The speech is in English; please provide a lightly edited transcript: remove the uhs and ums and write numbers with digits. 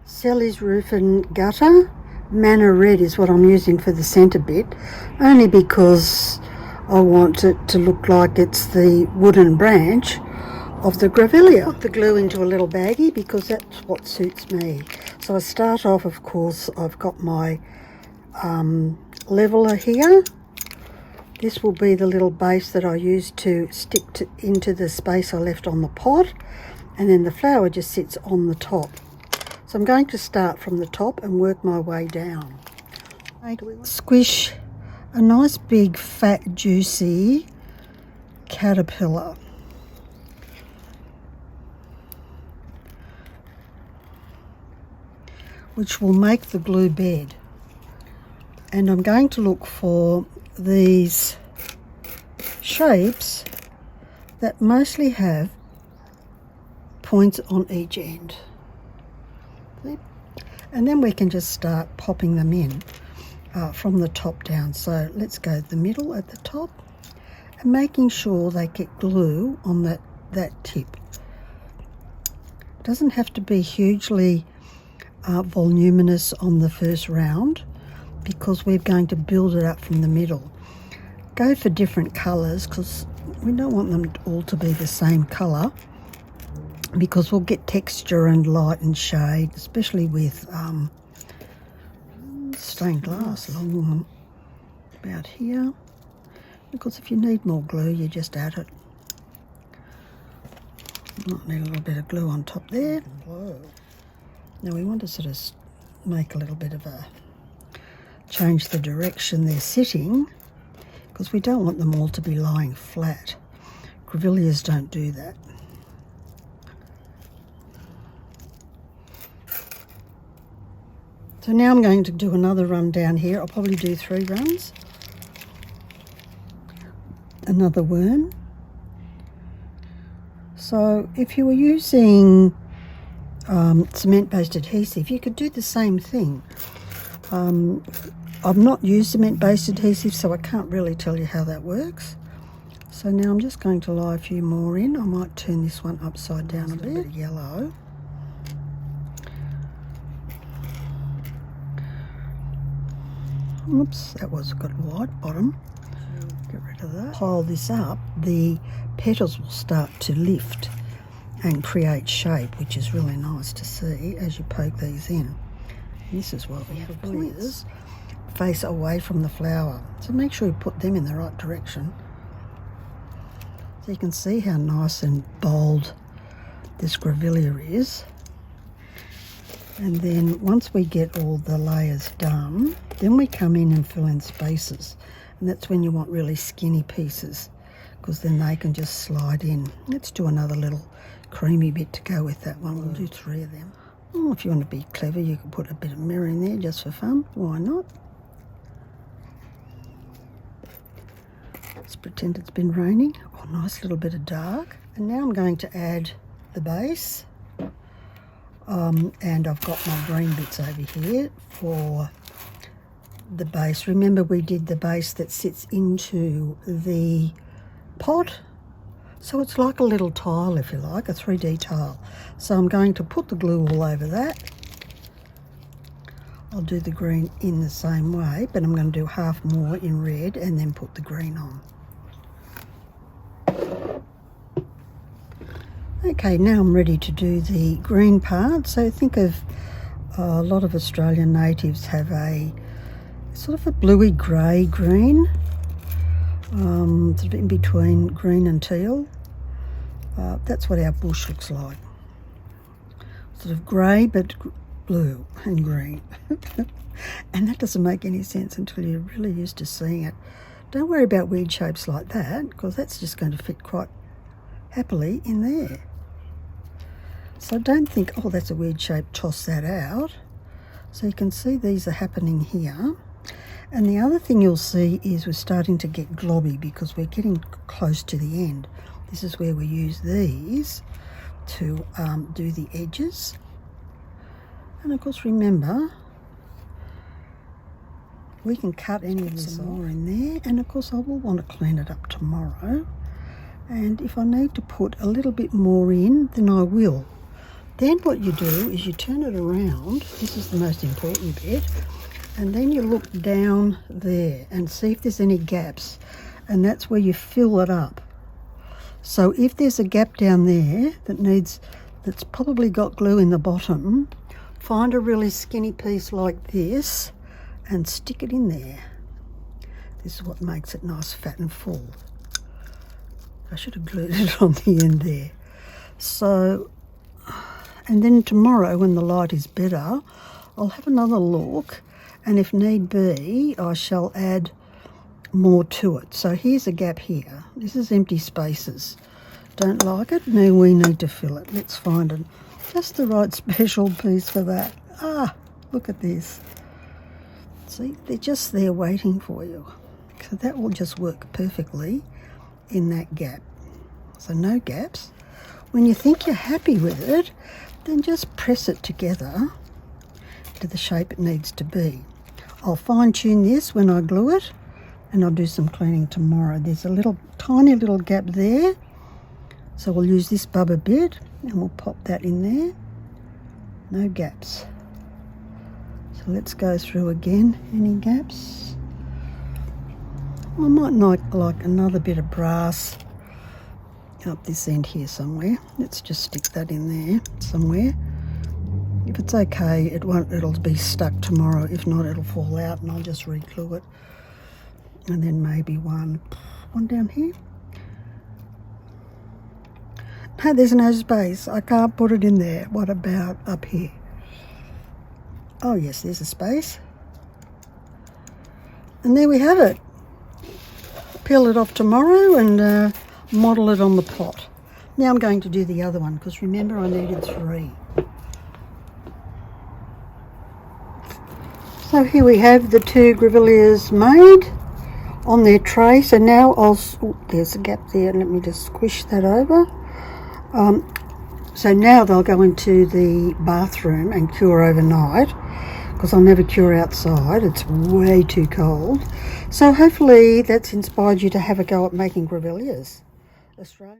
Sally's Roof and Gutter. Manna Red is what I'm using for the centre bit, only because I want it to look like it's the wooden branch of the Grevillea. Put the glue into a little baggie because that's what suits me. So I start off, of course, I've got my leveler here. This will be the little base that I use to stick into the space I left on the pot, and then the flower just sits on the top. So I'm going to start from the top and work my way down. Squish a nice big fat juicy caterpillar. Which will make the glue bed. And I'm going to look for these shapes that mostly have points on each end. And then we can just start popping them in from the top down. So let's go the middle at the top and making sure they get glue on that tip. It doesn't have to be hugely voluminous on the first round because we're going to build it up from the middle. Go for different colours because we don't want them all to be the same colour, because we'll get texture and light and shade, especially with stained glass along about here. Because if you need more glue, you just add it. Might need a little bit of glue on top there. Now we want to sort of make a little bit of a change the direction they're sitting, because we don't want them all to be lying flat. Grevilleas don't do that. So now I'm going to do another run down here. I'll probably do 3 runs. Another worm. So if you were using cement-based adhesive, you could do the same thing. I've not used cement-based adhesive, so I can't really tell you how that works. So now I'm just going to lie a few more in. I might turn this one upside down a bit. Yellow. Oops, that was got a wide bottom. Get rid of that. Pile this up, the petals will start to lift and create shape, which is really nice to see as you poke these in. And this is what we have pointers face away from the flower. So make sure you put them in the right direction. So you can see how nice and bold this Grevillea is. And then once we get all the layers done, then we come in and fill in spaces. And that's when you want really skinny pieces, because then they can just slide in. Let's do another little creamy bit to go with that one. We'll do 3 of them. Oh, if you want to be clever, you can put a bit of mirror in there just for fun. Why not? Let's pretend it's been raining. Oh, nice little bit of dark. And now I'm going to add the base. And I've got my green bits over here for the base. Remember, we did the base that sits into the pot. So it's like a little tile, if you like, a 3D tile. So I'm going to put the glue all over that. I'll do the green in the same way, but I'm going to do half more in red and then put the green on. Okay, now I'm ready to do the green part. So think of a lot of Australian natives have a sort of a bluey grey green, sort of in between green and teal. That's what our bush looks like. Sort of grey but blue and green. And that doesn't make any sense until you're really used to seeing it. Don't worry about weird shapes like that, because that's just going to fit quite happily in there. So don't think, oh, that's a weird shape, toss that out. So you can see these are happening here. And the other thing you'll see is we're starting to get globby because we're getting close to the end. This is where we use these to do the edges. And of course, remember, we can cut any of this more in there. And of course, I will want to clean it up tomorrow. And if I need to put a little bit more in, then I will. Then what you do is you turn it around. This is the most important bit. And then you look down there and see if there's any gaps. And that's where you fill it up. So if there's a gap down there that's probably got glue in the bottom, find a really skinny piece like this and stick it in there. This is what makes it nice, fat and full. I should have glued it on the end there. So, and then tomorrow when the light is better, I'll have another look, and if need be, I shall add more to it. So here's a gap here. This is empty spaces. Don't like it? No, we need to fill it. Let's find it. Just the right special piece for that. Ah, look at this. See, they're just there waiting for you. So that will just work perfectly in that gap. So no gaps. When you think you're happy with it, then just press it together to the shape it needs to be. I'll fine tune this when I glue it, and I'll do some cleaning tomorrow. There's a little tiny little gap there, so we'll use this bubba bit and we'll pop that in there. No gaps. So let's go through again. Any gaps? I might like another bit of brass up this end here somewhere. Let's just stick that in there somewhere. If it's okay, it'll be stuck tomorrow. If not, it'll fall out and I'll just re-glue it. And then maybe one down here. No, there's no space. I can't put it in there. What about up here? Oh yes, there's a space. And there we have it. Peel it off tomorrow and model it on the pot. Now I'm going to do the other one because remember I needed 3. So here we have the 2 Grevilleas made on their tray. So now there's a gap there. Let me just squish that over. So now they'll go into the bathroom and cure overnight because I'll never cure outside. It's way too cold. So hopefully that's inspired you to have a go at making Grevilleas. Australia.